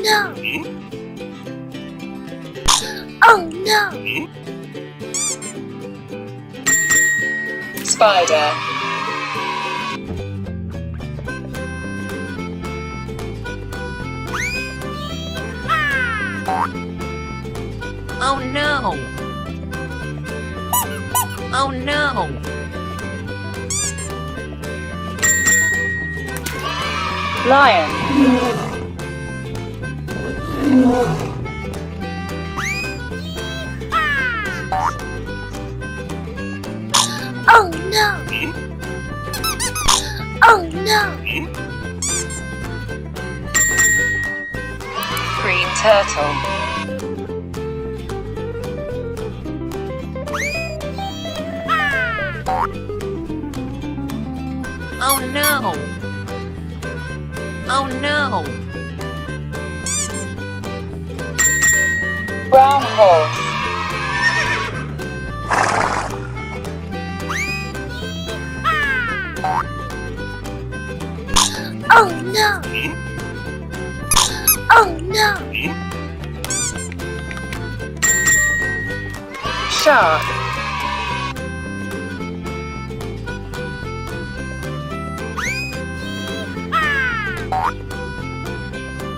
no! Oh no! Spider. Oh no! Oh no! Lion. Oh no! Oh no! Green turtle. Oh no! Oh no! Brown horse. Oh no! Oh no! Shark.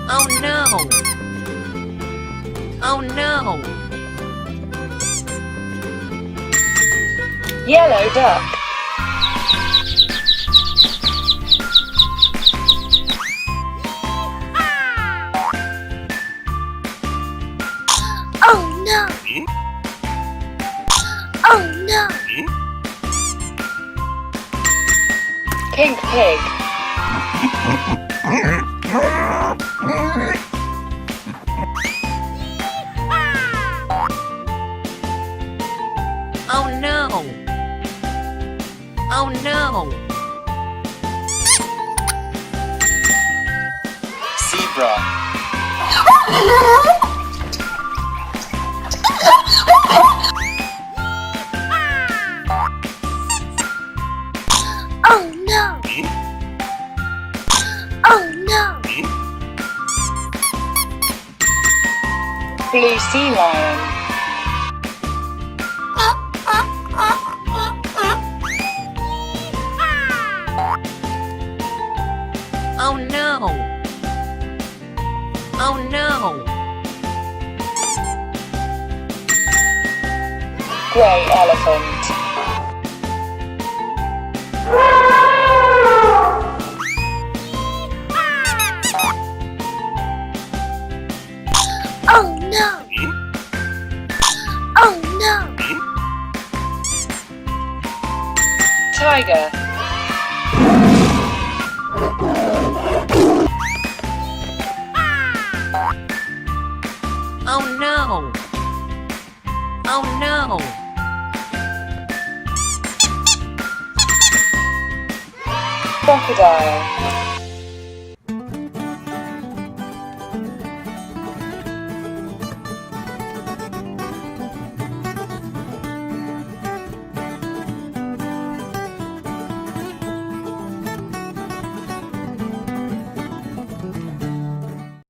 Oh no! Oh no! Yellow duck. Oh no! Oh no! Pink pig. Oh no! Oh no! Zebra. Oh no! Oh no! Blue sea lion. Oh no! Oh no! Grey elephant. Oh no! Oh no! Tiger. Oh no! Oh no! Crocodile.